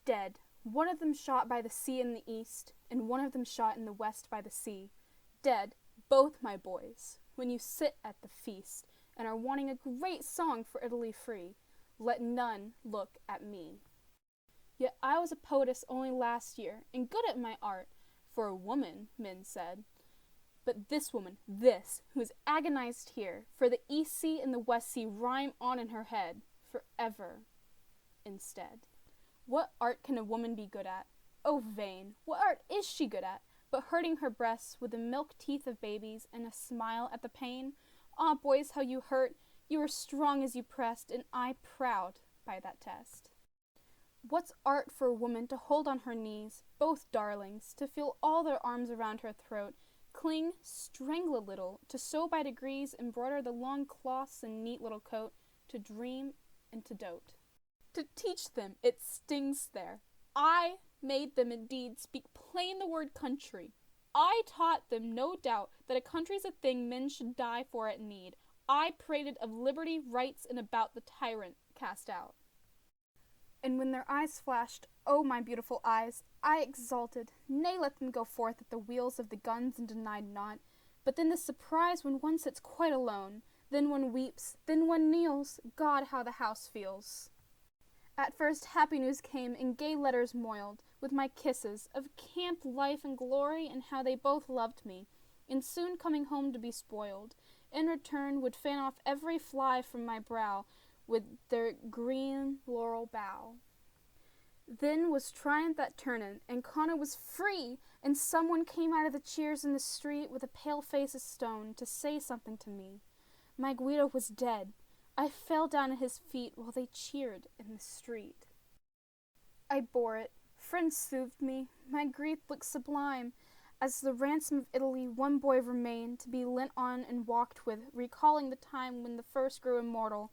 Dead, one of them shot by the sea in the east, and one of them shot in the west by the sea. Dead, both my boys, when you sit at the feast, and are wanting a great song for Italy free, let none look at me. Yet I was a poetess only last year, and good at my art, for a woman, men said. But this woman, who is agonized here, for the East Sea and the West Sea rhyme on in her head, forever, instead. What art can a woman be good at? Oh, vain! What art is she good at, but hurting her breasts with the milk teeth of babies, and a smile at the pain? Ah, boys, how you hurt! You were strong as you pressed, and I proud by that test. What's art for a woman to hold on her knees, both darlings, to feel all their arms around her throat, cling, strangle a little, to sew by degrees, embroider the long cloths and neat little coat, to dream and to dote. To teach them, it stings there. I made them indeed speak plain the word country. I taught them, no doubt, that a country's a thing men should die for at need. I prated of liberty, rights, and about the tyrant cast out. And when their eyes flashed, oh, my beautiful eyes, I exulted, nay, let them go forth at the wheels of the guns and denied not. But then the surprise when one sits quite alone, then one weeps, then one kneels, God, how the house feels. At first happy news came, in gay letters moiled, with my kisses, of camp life and glory, and how they both loved me, and soon coming home to be spoiled. In return would fan off every fly from my brow, with their green laurel bough. Then was triumph at turnin', and Connor was free, and someone came out of the cheers in the street with a pale face of stone to say something to me. My Guido was dead. I fell down at his feet while they cheered in the street. I bore it. Friends soothed me. My grief looked sublime. As the ransom of Italy, one boy remained to be leant on and walked with, recalling the time when the first grew immortal,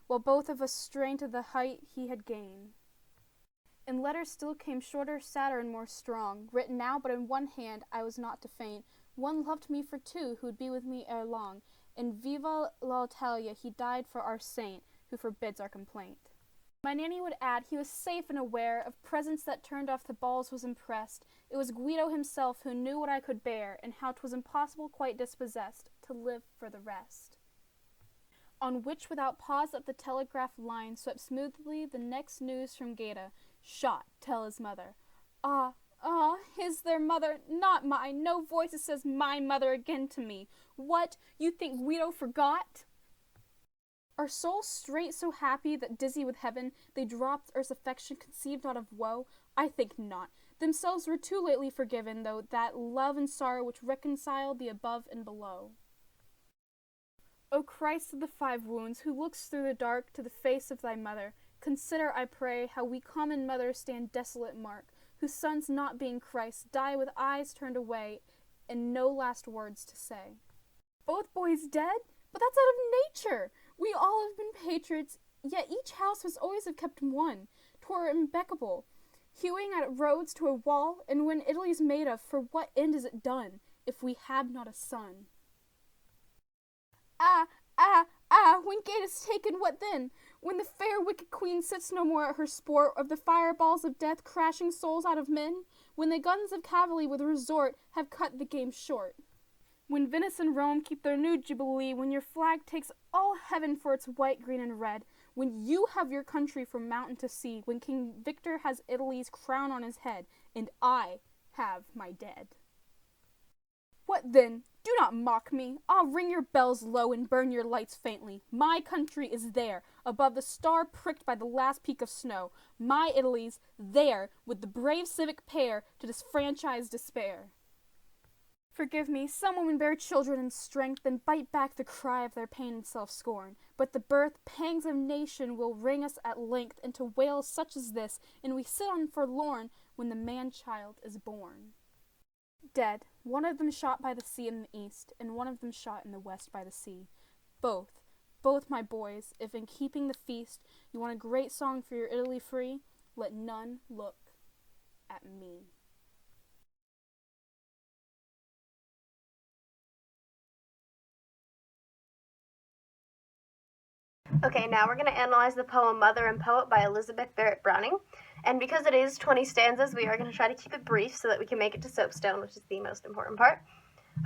while both of us strained to the height he had gained. And letters still came shorter, sadder, and more strong, written now but in one hand I was not to faint. One loved me for two, who would be with me ere long. And viva l'Italia, he died for our saint, who forbids our complaint. My nanny would add, he was safe and aware of presence that turned off the balls was impressed. It was Guido himself who knew what I could bear, and how 'twas impossible quite dispossessed to live for the rest. On which, without pause up the telegraph line, swept smoothly the next news from Gaeta. Shot, tell his mother. Ah, his their mother, not mine. No voice that says my mother again to me. What, you think Guido forgot? Are souls straight so happy that dizzy with heaven they dropped earth's affection, conceived not of woe? I think not. Themselves were too lately forgiven, though, that love and sorrow which reconciled the above and below. O Christ of the 5 wounds, who looks through the dark to the face of thy mother, consider, I pray, how we common mothers stand desolate mark, whose sons, not being Christ, die with eyes turned away, and no last words to say. Both boys dead? But that's out of nature! We all have been patriots, yet each house must always have kept one. 'Twere impeccable, hewing at roads to a wall, and when Italy's made of, for what end is it done, if we have not a son? When Gate is taken, what then? When the fair wicked queen sits no more at her sport of the fireballs of death crashing souls out of men? When the guns of cavalry with resort have cut the game short? When Venice and Rome keep their new jubilee, when your flag takes all heaven for its white, green, and red, when you have your country from mountain to sea, when King Victor has Italy's crown on his head, and I have my dead. What then? Do not mock me. I'll ring your bells low and burn your lights faintly. My country is there, above the star pricked by the last peak of snow. My Italy's there, with the brave civic pair to disfranchise despair. Forgive me, some women bear children in strength, and bite back the cry of their pain and self-scorn. But the birth pangs of nation will wring us at length into wails such as this, and we sit on forlorn when the man-child is born. Dead, one of them shot by the sea in the east, and one of them shot in the west by the sea. Both my boys, if in keeping the feast you want a great song for your Italy free, let none look at me. Okay, now we're going to analyze the poem Mother and Poet by Elizabeth Barrett Browning. And because it is 20 stanzas, we are going to try to keep it brief so that we can make it to soapstone, which is the most important part.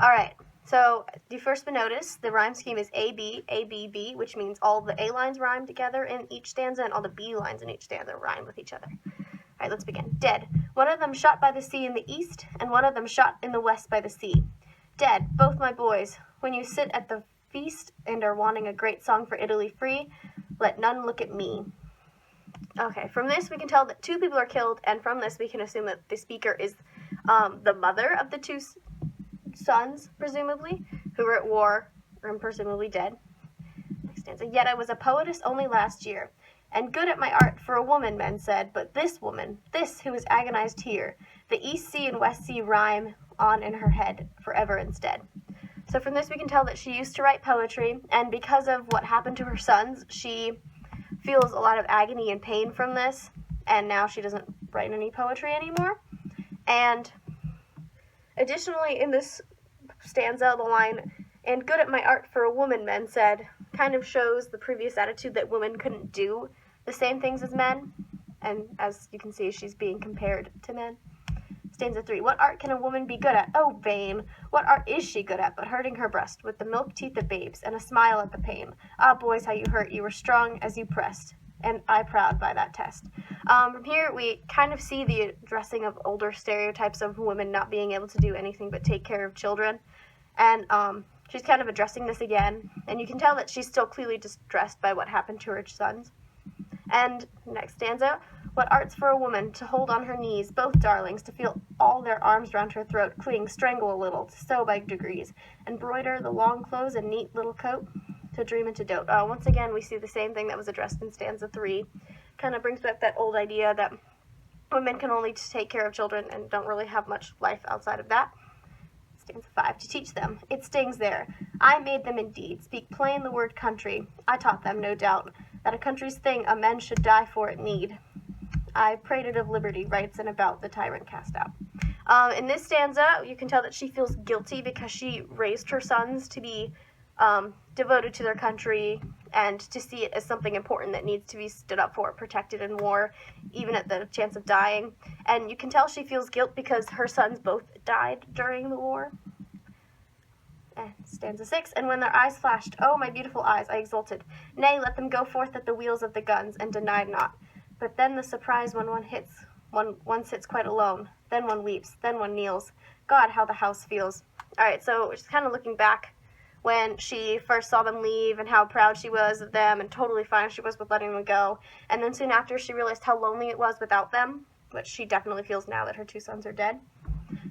All right, so you first will notice the rhyme scheme is A, B, A, B, B, which means all the A lines rhyme together in each stanza and all the B lines in each stanza rhyme with each other. All right, let's begin. Dead. One of them shot by the sea in the east, and one of them shot in the west by the sea. Dead, both my boys. When you sit at the feast and are wanting a great song for Italy free, let none look at me. Okay, from this we can tell that 2 people are killed, and from this we can assume that the speaker is the mother of the 2 sons, presumably, who were at war and presumably dead. Next stanza. Yet I was a poetess only last year, and good at my art for a woman, men said, but this woman, this who is agonized here, the East Sea and West Sea rhyme on in her head forever instead. So from this we can tell that she used to write poetry, and because of what happened to her sons, she feels a lot of agony and pain from this, and now she doesn't write any poetry anymore. And additionally, in this stanza, the line, and good at my art for a woman, men said, kind of shows the previous attitude that women couldn't do the same things as men, and as you can see, she's being compared to men. Stanza 3. What art can a woman be good at? Oh, vain! What art is she good at but hurting her breast with the milk teeth of babes and a smile at the pain? Ah, boys, how you hurt! You were strong as you pressed, and I proud by that test. From here, we kind of see the addressing of older stereotypes of women not being able to do anything but take care of children, and she's kind of addressing this again, and you can tell that she's still clearly distressed by what happened to her sons. And next stanza. What art's for a woman to hold on her knees, both darlings, to feel all their arms round her throat, cling, strangle a little, to sew by degrees, embroider the long clothes and neat little coat, to dream and to dote. Once again, we see the same thing that was addressed in stanza 3. Kind of brings back that old idea that women can only take care of children and don't really have much life outside of that. Stanza 5. To teach them. It stings there. I made them indeed. Speak plain the word country. I taught them, no doubt, that a country's thing a man should die for it need. I prated of liberty, rights, and about the tyrant cast out. In this stanza, you can tell that she feels guilty because she raised her sons to be devoted to their country and to see it as something important that needs to be stood up for, protected in war, even at the chance of dying. And you can tell she feels guilt because her sons both died during the war. Stanza 6. And when their eyes flashed, oh, my beautiful eyes, I exulted. Nay, let them go forth at the wheels of the guns, and denied not. But then the surprise when one sits quite alone. Then one weeps, then one kneels. God, how the house feels. All right, so just kind of looking back when she first saw them leave and how proud she was of them and totally fine she was with letting them go. And then soon after, she realized how lonely it was without them, which she definitely feels now that her 2 sons are dead.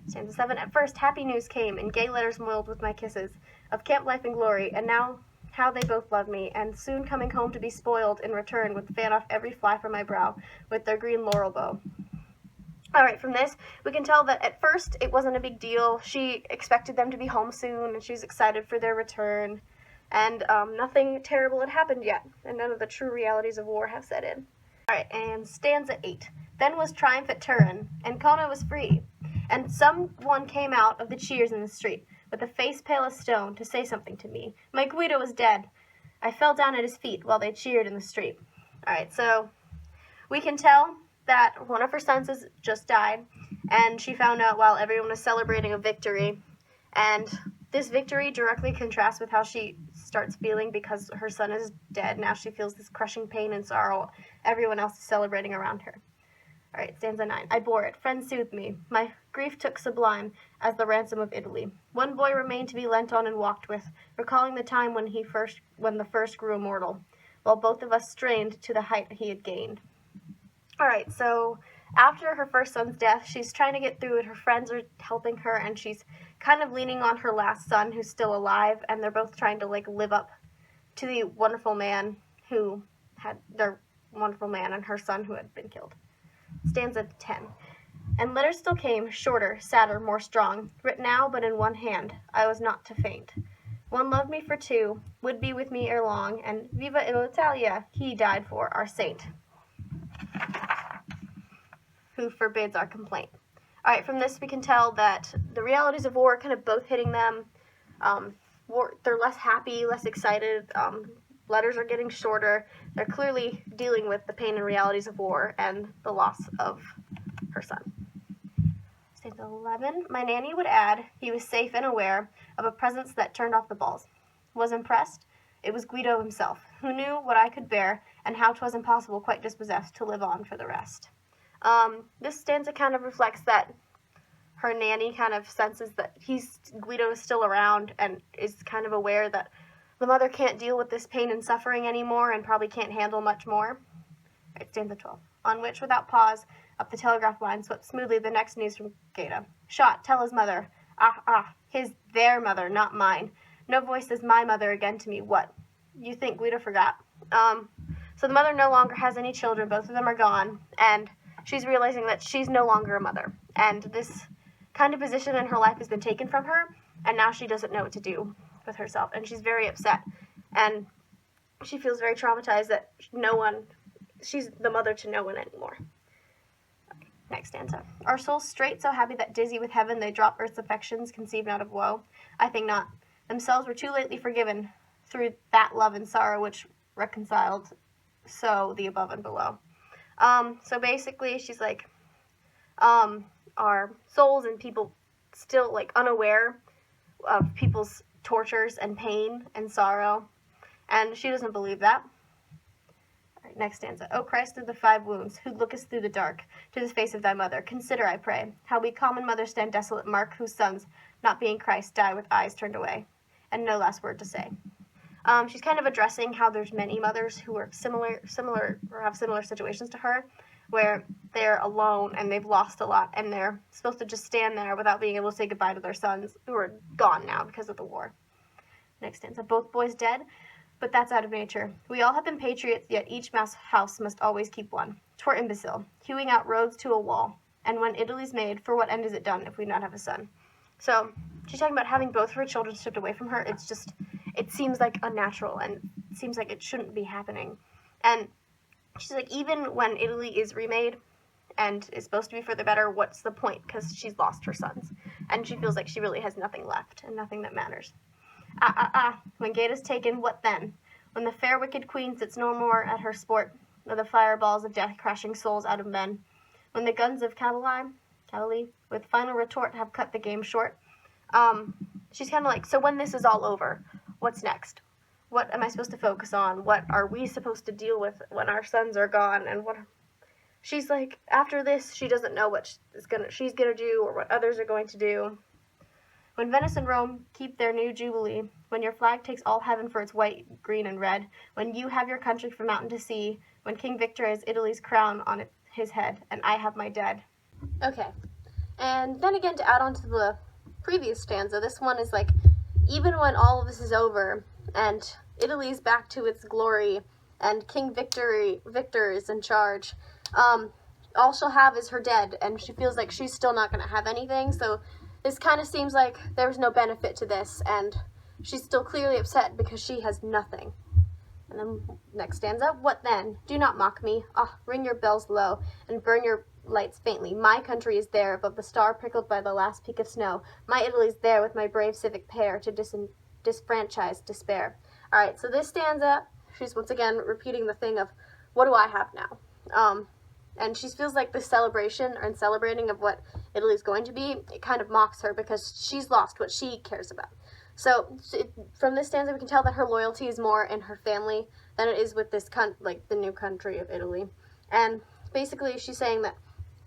Stanza 7. At first, happy news came, and gay letters moiled with my kisses, of camp life and glory, and now how they both love me, and soon coming home to be spoiled in return would fan off every fly from my brow with their green laurel bow. All right, from this, we can tell that at first it wasn't a big deal. She expected them to be home soon, and she was excited for their return, and nothing terrible had happened yet, and none of the true realities of war have set in. All right, and stanza 8. Then was triumph at Turin, and Kona was free, and someone came out of the cheers in the street, with a face pale as stone, to say something to me. My Guido was dead. I fell down at his feet while they cheered in the street. All right, so we can tell that one of her sons has just died, and she found out while everyone was celebrating a victory. And this victory directly contrasts with how she starts feeling because her son is dead. Now she feels this crushing pain and sorrow. Everyone else is celebrating around her. All right, stanza 9. I bore it. Friends soothed me. My grief took sublime as the ransom of Italy. One boy remained to be leant on and walked with, recalling the time when the first grew immortal, while both of us strained to the height he had gained. All right, so after her first son's death, she's trying to get through it. Her friends are helping her, and she's kind of leaning on her last son who's still alive, and they're both trying to live up to the wonderful man who had their wonderful man and her son who had been killed. Stanza 10. And letters still came, shorter, sadder, more strong, writ now but in one hand. I was not to faint. One loved me for 2, would be with me ere long, and Viva l'Italia, he died for, our saint, who forbids our complaint. All right, from this we can tell that the realities of war are kind of both hitting them. They're less happy, less excited. letters are getting shorter. They're clearly dealing with the pain and realities of war and the loss of her son. Stanza 11. My nanny would add, he was safe and aware of a presence that turned off the balls. Was impressed? It was Guido himself, who knew what I could bear, and how 'twas impossible quite dispossessed to live on for the rest. This stanza kind of reflects that her nanny kind of senses that Guido is still around and is kind of aware that the mother can't deal with this pain and suffering anymore and probably can't handle much more. Right, stanza 12. On which, without pause, up the telegraph line swept smoothly the next news from Gaeta. Shot, tell his mother. Their mother, not mine. No voice says my mother again to me. What? You think Guido forgot? So the mother no longer has any children. Both of them are gone. And she's realizing that she's no longer a mother. And this kind of position in her life has been taken from her. And now she doesn't know what to do with herself. And she's very upset. And she feels very traumatized that she's the mother to no one anymore. Next stanza. Are souls straight, so happy that dizzy with heaven they drop earth's affections, conceived not of woe? I think not. Themselves were too lately forgiven through that love and sorrow which reconciled so the above and below. So basically she's like, are souls and people still like unaware of people's tortures and pain and sorrow? And she doesn't believe that. Right, next stanza. O Christ of the 5 wounds, who lookest through the dark to the face of thy mother, consider, I pray, how we common mothers stand desolate, mark whose sons, not being Christ, die with eyes turned away. And no last word to say. She's kind of addressing how there's many mothers who are similar or have similar situations to her, where they're alone and they've lost a lot, and they're supposed to just stand there without being able to say goodbye to their sons, who are gone now because of the war. Next stanza. Both boys dead, but that's out of nature. We all have been patriots, yet each mass house must always keep one. 'Twere imbecile, hewing out roads to a wall. And when Italy's made, for what end is it done if we not have a son? So she's talking about having both her children stripped away from her. It seems like unnatural, and it seems like it shouldn't be happening. And she's like, even when Italy is remade and is supposed to be for the better, what's the point? Because she's lost her sons. And she feels like she really has nothing left and nothing that matters. When Gaeta's taken, what then? When the fair wicked queen sits no more at her sport, nor the fireballs of death crashing souls out of men. When the guns of Cavalier, with final retort, have cut the game short. She's kind of like, so when this is all over, what's next? What am I supposed to focus on? What are we supposed to deal with when our sons are gone? And she's like, after this, she doesn't know what she's gonna do or what others are going to do. When Venice and Rome keep their new jubilee, when your flag takes all heaven for its white, green, and red, when you have your country from mountain to sea, when King Victor has Italy's crown on his head, and I have my dead. Okay, and then again, to add on to the previous stanza, this one is like, even when all of this is over, and Italy's back to its glory, and King Victor is in charge, all she'll have is her dead, and she feels like she's still not going to have anything, so this kind of seems like there was no benefit to this, and she's still clearly upset because she has nothing. And then next stanza. What then? Do not mock me. Ring your bells low and burn your lights faintly. My country is there above the star prickled by the last peak of snow. My Italy's there with my brave civic pair to disfranchise despair. All right, so this stanza, she's once again repeating the thing of, what do I have now? And she feels like the celebration and celebrating of what Italy's going to be, it kind of mocks her because she's lost what she cares about. So from this stanza, we can tell that her loyalty is more in her family than it is with this the new country of Italy. And basically, she's saying that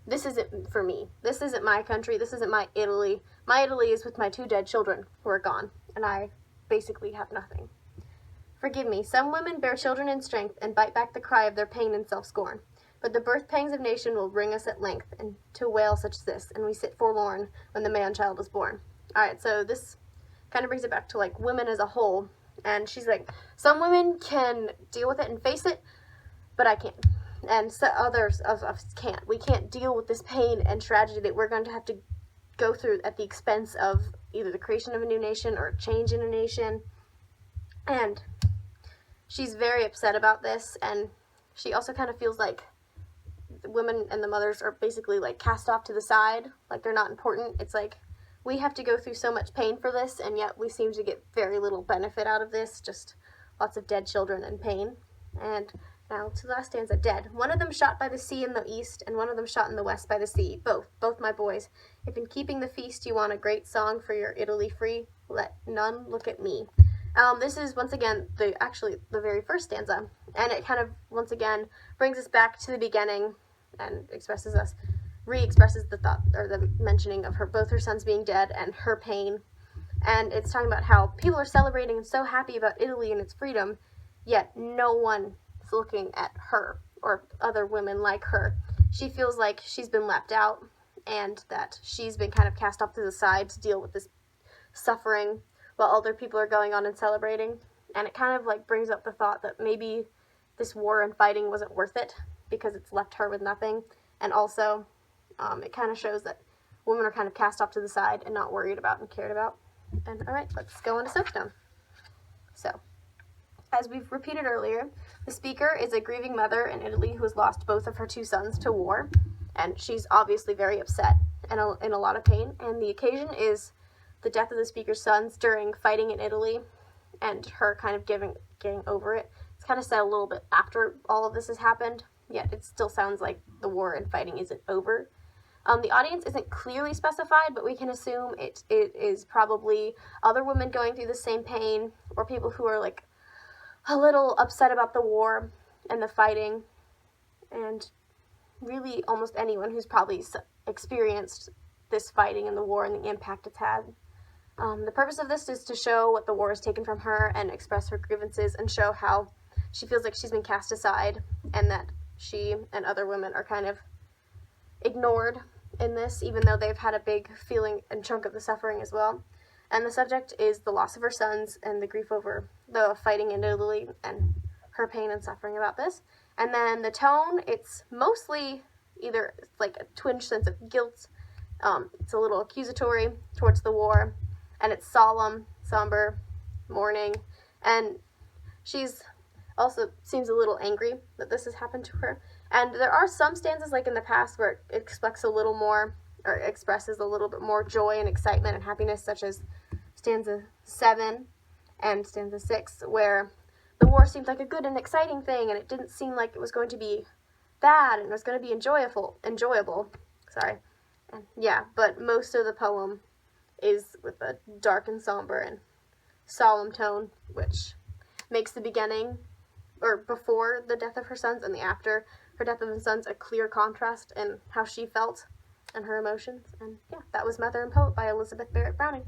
this isn't for me. This isn't my country. This isn't my Italy. My Italy is with my 2 dead children who are gone, and I basically have nothing. Forgive me. Some women bear children in strength and bite back the cry of their pain and self-scorn. But the birth pangs of nation will bring us at length and to wail such as this, and we sit forlorn when the man-child is born. All right, so this kind of brings it back to like women as a whole, and she's like, some women can deal with it and face it, but I can't, and so others of us can't. We can't deal with this pain and tragedy that we're going to have to go through at the expense of either the creation of a new nation or a change in a nation. And she's very upset about this, and she also kind of feels like the women and the mothers are basically like cast off to the side, like they're not important. It's like, we have to go through so much pain for this, and yet we seem to get very little benefit out of this, just lots of dead children and pain. And now to the last stanza, dead. One of them shot by the sea in the east, and one of them shot in the west by the sea. Both my boys. If in keeping the feast you want a great song for your Italy free, let none look at me. This is once again the very first stanza, and it kind of once again brings us back to the beginning and re-expresses the thought or the mentioning of both her sons being dead and her pain. And it's talking about how people are celebrating and so happy about Italy and its freedom, yet no one is looking at her or other women like her. She feels like she's been left out and that she's been kind of cast off to the side to deal with this suffering while other people are going on and celebrating. And it kind of like brings up the thought that maybe this war and fighting wasn't worth it because it's left her with nothing. And also, it kind of shows that women are kind of cast off to the side and not worried about and cared about. And all right, let's go into soapstone. So, as we've repeated earlier, the speaker is a grieving mother in Italy who has lost both of her two sons to war, and she's obviously very upset and in a lot of pain. And the occasion is the death of the speaker's sons during fighting in Italy, and her kind of getting over it. It's kind of said a little bit after all of this has happened, yet it still sounds like the war and fighting isn't over. The audience isn't clearly specified, but we can assume it is probably other women going through the same pain, or people who are like a little upset about the war and the fighting, and really almost anyone who's probably experienced this fighting and the war and the impact it's had. The purpose of this is to show what the war has taken from her and express her grievances and show how she feels like she's been cast aside and that she and other women are kind of ignored in this, even though they've had a big feeling and chunk of the suffering as well. And the subject is the loss of her sons and the grief over the fighting in Italy and her pain and suffering about this. And then the tone, it's mostly either like a twinge sense of guilt, it's a little accusatory towards the war, and it's solemn, somber, mourning, and she's also seems a little angry that this has happened to her. And there are some stanzas like in the past where it expresses a little more, or expresses a little bit more joy and excitement and happiness, such as stanza 7 and stanza 6, where the war seemed like a good and exciting thing, and it didn't seem like it was going to be bad, and it was going to be enjoyable. And yeah, but most of the poem is with a dark and somber and solemn tone, which makes the beginning, or before the death of her sons and the after her death of her sons, a clear contrast in how she felt and her emotions. And yeah, that was Mother and Poet by Elizabeth Barrett Browning.